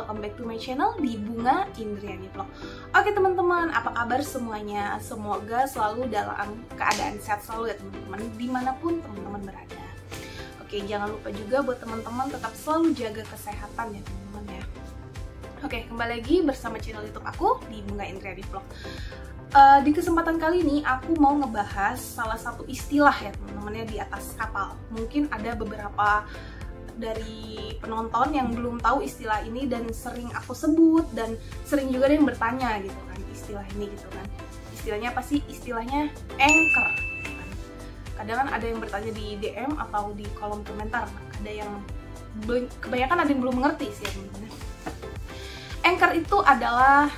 welcome back to my channel di Bunga Indriani Vlog. Oke teman-teman, apa kabar semuanya? Semoga selalu dalam keadaan sehat selalu ya teman-teman, dimanapun teman-teman berada. Oke, jangan lupa juga buat teman-teman tetap selalu jaga kesehatan ya teman-teman ya. Oke, kembali lagi bersama channel YouTube aku di Bunga Indriani Vlog. Di kesempatan kali ini aku mau ngebahas salah satu istilah ya teman-teman ya di atas kapal. Mungkin ada beberapa dari penonton yang belum tahu istilah ini dan sering aku sebut, dan sering juga ada yang bertanya gitu kan istilah ini gitu kan. Istilahnya apa sih? Istilahnya anchor gitu kan. Kadang kan ada yang bertanya di DM atau di kolom komentar. Ada yang kebanyakan ada yang belum mengerti sih ya teman-teman. Anchor itu adalah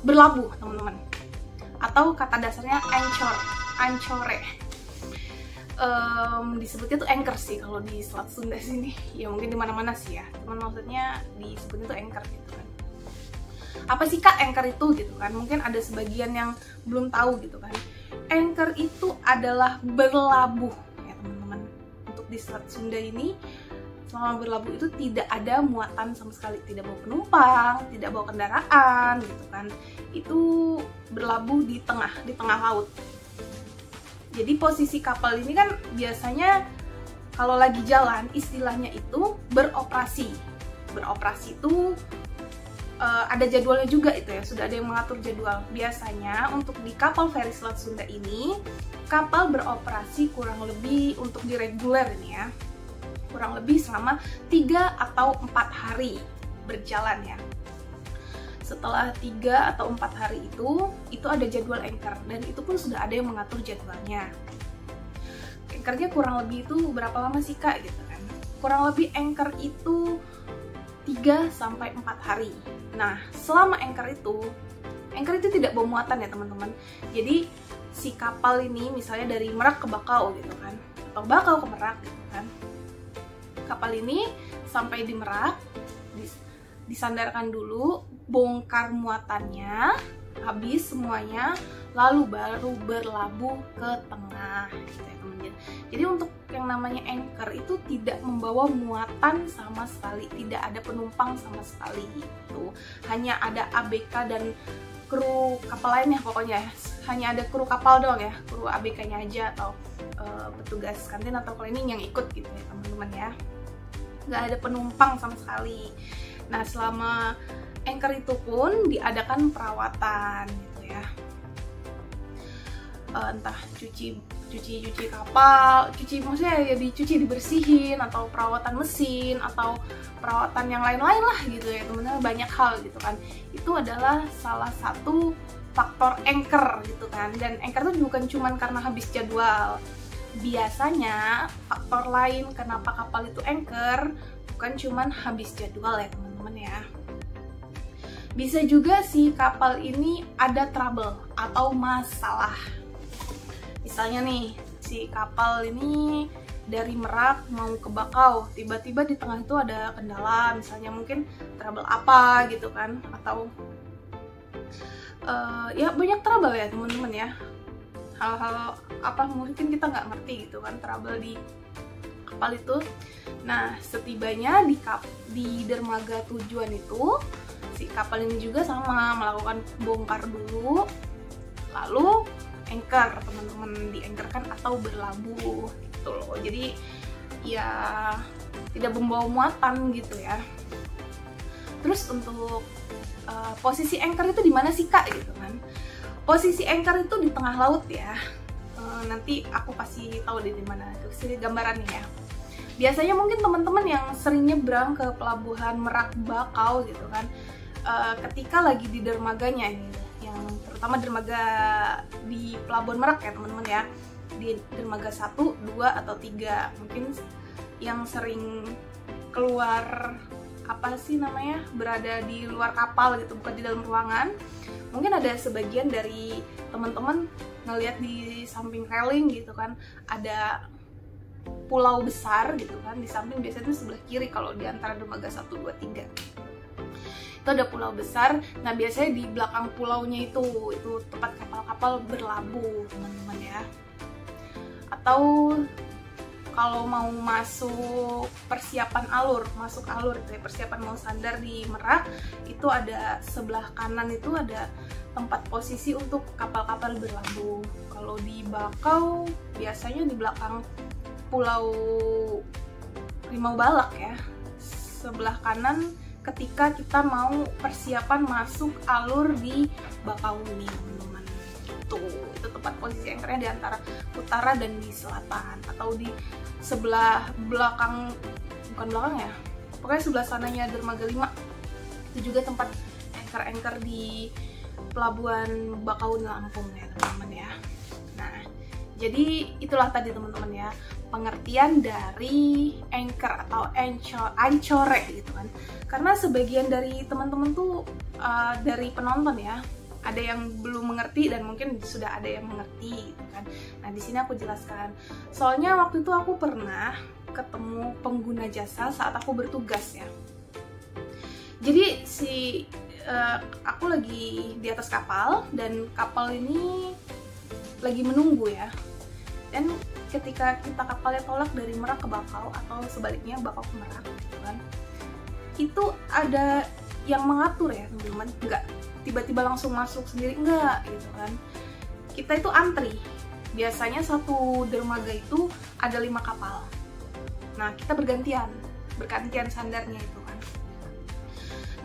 berlabuh teman-teman, atau kata dasarnya ancore. Disebutnya tuh anchor sih kalau di Selat Sunda sini, ya mungkin di mana-mana sih ya, cuman maksudnya disebutnya tuh anchor gitu kan. Apa sih kak anchor itu gitu kan? Mungkin ada sebagian yang belum tahu gitu kan. Anchor itu adalah berlabuh ya teman-teman. Untuk di Selat Sunda ini, selama berlabuh itu tidak ada muatan sama sekali, tidak bawa penumpang, tidak bawa kendaraan gitu kan. Itu berlabuh di tengah laut. Jadi posisi kapal ini kan biasanya kalau lagi jalan istilahnya itu beroperasi. Beroperasi itu ada jadwalnya juga itu ya, sudah ada yang mengatur jadwal. Biasanya untuk di kapal feri Selat Sunda ini, kapal beroperasi kurang lebih untuk di reguler ini ya, kurang lebih selama 3 atau 4 hari berjalan ya. Setelah 3 atau 4 hari itu ada jadwal anchor, dan itu pun sudah ada yang mengatur jadwalnya. Anchornya kurang lebih itu berapa lama sih kak gitu kan? Kurang lebih anchor itu 3 sampai 4 hari. Nah, selama anchor itu tidak bawa muatan ya teman-teman. Jadi si kapal ini misalnya dari Merak ke Bakau gitu kan, atau Bakau ke Merak gitu kan. Kapal ini sampai di Merak, disandarkan dulu, bongkar muatannya, habis semuanya, lalu baru berlabuh ke tengah gitu ya teman-teman. Jadi untuk yang namanya anchor itu tidak membawa muatan sama sekali, tidak ada penumpang sama sekali gitu. Hanya ada ABK dan kru kapal lainnya pokoknya ya. Hanya ada kru kapal doang ya, kru ABK-nya aja atau petugas kantin atau cleaning yang ikut gitu ya teman-teman ya. Nggak ada penumpang sama sekali. Nah, selama anchor itu pun diadakan perawatan gitu ya. Entah cuci kapal, maksudnya ya dicuci, dibersihin, atau perawatan mesin, atau perawatan yang lain-lain lah gitu ya teman-teman, banyak hal gitu kan. Itu adalah salah satu faktor anchor gitu kan. Dan anchor itu bukan cuman karena habis jadwal. Biasanya faktor lain kenapa kapal itu anchor bukan cuman habis jadwal ya teman-teman ya. Bisa juga si kapal ini ada trouble atau masalah. Misalnya nih, si kapal ini dari Merak mau ke Bakau, tiba-tiba di tengah itu ada kendala, misalnya mungkin trouble apa gitu kan, atau ya banyak trouble ya teman-teman ya. Hal-hal apa mungkin kita nggak ngerti gitu kan, trouble di kapal itu. Nah, setibanya di dermaga tujuan itu, si kapal ini juga sama melakukan bongkar dulu, lalu anchor teman-teman, di-anchorkan atau berlabuh gitu loh. Jadi ya tidak membawa muatan gitu ya. Terus untuk posisi anchor itu di mana sih kak gitu kan? Posisi anchor itu di tengah laut ya. Nanti aku pasti tahu di mana tuh gambarannya ya. Biasanya mungkin teman-teman yang sering nyebrang ke pelabuhan Merak Bakau gitu kan, ketika lagi di dermaganya ini, yang terutama dermaga di pelabuhan Merak ya teman-teman ya, di dermaga 1, 2, atau 3, mungkin yang sering keluar apa sih namanya, berada di luar kapal gitu, bukan di dalam ruangan. Mungkin ada sebagian dari teman-teman ngelihat di samping railing gitu kan, ada pulau besar gitu kan di samping, biasanya itu sebelah kiri kalau di antara dermaga 1, 2, 3 itu ada pulau besar. Nah, biasanya di belakang pulaunya itu tempat kapal-kapal berlabuh teman-teman ya. Atau kalau mau masuk persiapan alur, masuk alur itu ya, persiapan mau sandar di Merak, itu ada sebelah kanan itu ada tempat posisi untuk kapal-kapal berlabuh. Kalau di Bakau biasanya di belakang Pulau Rimau Balak ya, sebelah kanan ketika kita mau persiapan masuk alur di Bakau ini, teman-teman. Itu tempat posisi anchornya di antara utara dan di selatan, atau di sebelah belakang, bukan belakang ya, pokoknya sebelah sananya dermaga 5. Itu juga tempat anchor di pelabuhan Bakau Lampung ya teman-teman ya. Nah, jadi itulah tadi teman-teman ya, pengertian dari anchor atau ancore gitu kan. Karena sebagian dari teman-teman tuh dari penonton ya, ada yang belum mengerti dan mungkin sudah ada yang mengerti gitu kan. Nah, di sini aku jelaskan. Soalnya waktu itu aku pernah ketemu pengguna jasa saat aku bertugas ya. Jadi aku lagi di atas kapal dan kapal ini lagi menunggu ya. Dan ketika kita kapalnya tolak dari Merak ke Bakau atau sebaliknya Bakau ke Merak gitu kan, itu ada yang mengatur ya teman-teman, nggak tiba-tiba langsung masuk sendiri, enggak gitu kan. Kita itu antri, biasanya satu dermaga itu ada 5 kapal. Nah, kita bergantian sandarnya itu kan.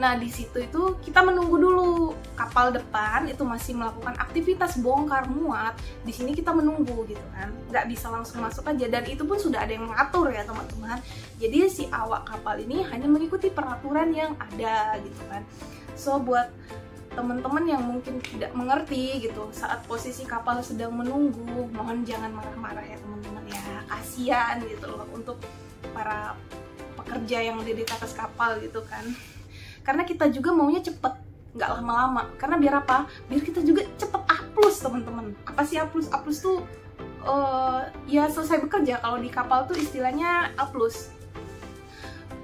Nah, di situ itu kita menunggu dulu kapal depan itu masih melakukan aktivitas bongkar muat. Di sini kita menunggu gitu kan, nggak bisa langsung masuk aja, dan itu pun sudah ada yang mengatur ya teman-teman. Jadi si awak kapal ini hanya mengikuti peraturan yang ada gitu kan. So buat teman-teman yang mungkin tidak mengerti gitu saat posisi kapal sedang menunggu, mohon jangan marah-marah ya teman-teman ya, kasihan gitu loh untuk para pekerja yang ada di atas kapal gitu kan. Karena kita juga maunya cepet, nggak lama-lama. Karena biar apa? Biar kita juga cepet A+, teman-teman. Apa sih A+? A+ tuh ya selesai bekerja. Kalau di kapal tuh istilahnya A+.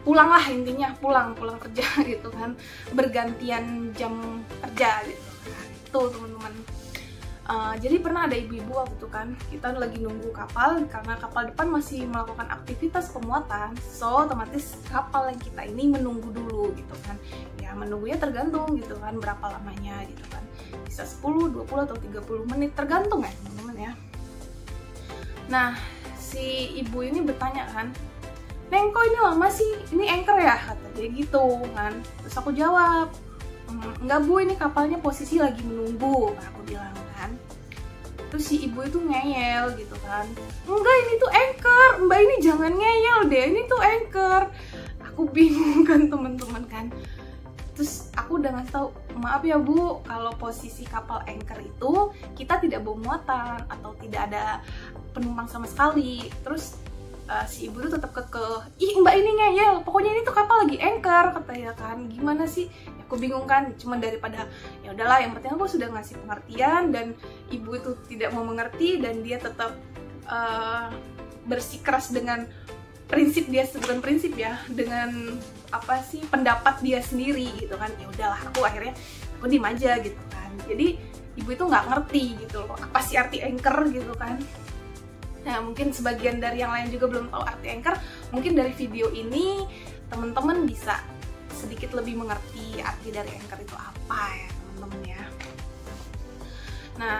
Pulang lah intinya, pulang kerja gitu kan, bergantian jam kerja gitu kan. Itu teman-teman. Jadi pernah ada ibu-ibu waktu itu kan, kita lagi nunggu kapal karena kapal depan masih melakukan aktivitas pemuatan, so otomatis kapal yang kita ini menunggu dulu gitu kan. Ya menunggunya tergantung gitu kan berapa lamanya gitu kan, bisa 10, 20 atau 30 menit tergantung ya teman-teman ya. Nah, si ibu ini bertanya kan, "Neng, kok ini lama sih? Ini anchor ya?" kata dia gitu kan. Terus aku jawab, "Enggak Bu, ini kapalnya posisi lagi menunggu," aku bilang kan. Terus si ibu itu ngeyel gitu kan, "Enggak, ini tuh anchor, Mbak ini jangan ngeyel deh, ini tuh anchor." Aku bingung kan teman-teman kan. Terus aku udah ngasih tahu, "Maaf ya Bu, kalau posisi kapal anchor itu kita tidak bawa muatan atau tidak ada penumpang sama sekali." Terus si ibu tuh tetap kekeh, "Ih Mbak ini ngeyel, pokoknya ini tuh kapal lagi anchor," katanya kan. Gimana sih? Ya, aku bingung kan, cuman daripada ya udahlah, yang penting aku sudah ngasih pengertian dan ibu itu tidak mau mengerti dan dia tetap bersikeras dengan prinsip dia, bukan prinsip ya, dengan apa sih pendapat dia sendiri gitu kan. Ya udahlah, aku akhirnya aku diem aja gitu kan. Jadi ibu itu nggak ngerti gitu loh, apa sih arti anchor gitu kan. Nah, mungkin sebagian dari yang lain juga belum tahu arti anchor. Mungkin dari video ini teman-teman bisa sedikit lebih mengerti arti dari anchor itu apa ya teman-teman ya. Nah,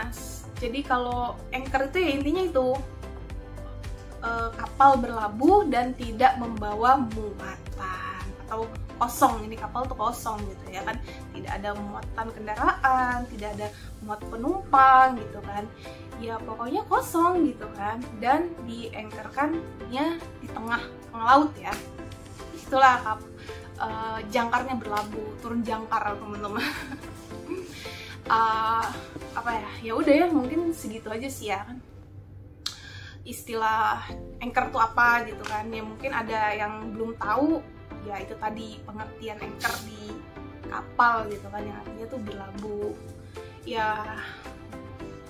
jadi kalau anchor itu ya intinya itu kapal berlabuh dan tidak membawa muatan, atau kosong. Ini kapal tuh kosong gitu ya kan, tidak ada muatan kendaraan, tidak ada muat penumpang gitu kan. Ya pokoknya kosong gitu kan, dan dianchorkannya di tengah laut ya. Itulah jangkarnya berlabuh, turun jangkar teman-teman. Apa ya? Ya udah ya, mungkin segitu aja sih ya kan. Istilah anchor tuh apa gitu kan. Ya mungkin ada yang belum tahu, ya itu tadi pengertian anchor di kapal gitu kan, yang artinya tuh berlabuh. Ya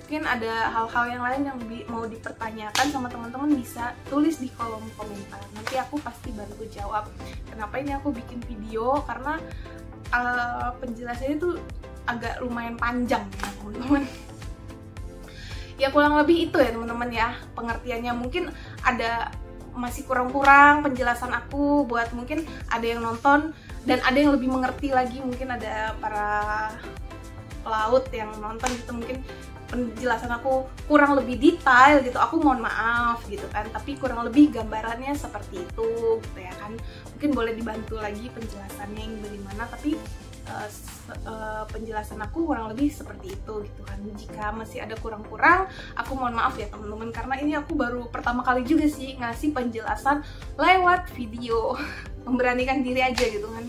mungkin ada hal-hal yang lain yang mau dipertanyakan sama teman-teman, bisa tulis di kolom komentar, nanti aku pasti bantu jawab. Kenapa ini aku bikin video, karena penjelasannya itu agak lumayan panjang ya teman-teman. Ya kurang lebih itu ya teman-teman ya pengertiannya. Mungkin ada masih kurang-kurang penjelasan aku buat mungkin ada yang nonton dan ada yang lebih mengerti lagi, mungkin ada para pelaut yang nonton gitu, mungkin penjelasan aku kurang lebih detail gitu, aku mohon maaf gitu kan, tapi kurang lebih gambarannya seperti itu gitu ya kan. Mungkin boleh dibantu lagi penjelasannya yang bagaimana, tapi penjelasan aku kurang lebih seperti itu gitu kan. Jika masih ada kurang-kurang, aku mohon maaf ya teman-teman, karena ini aku baru pertama kali juga sih ngasih penjelasan lewat video memberanikan diri aja gitu kan.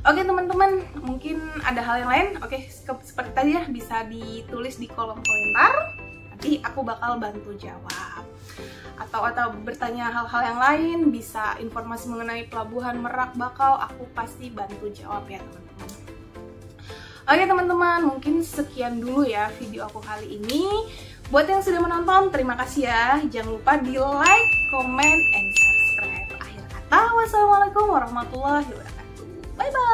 Oke teman-teman, mungkin ada hal yang lain. Oke, seperti tadi ya, bisa ditulis di kolom komentar, nanti aku bakal bantu jawab. Atau bertanya hal-hal yang lain, bisa informasi mengenai pelabuhan Merak Bakau, aku pasti bantu jawab ya teman-teman. Oke teman-teman, mungkin sekian dulu ya video aku kali ini. Buat yang sudah menonton, terima kasih ya. Jangan lupa di like, comment, and subscribe. Akhir kata, wassalamualaikum warahmatullahi wabarakatuh. Bye-bye.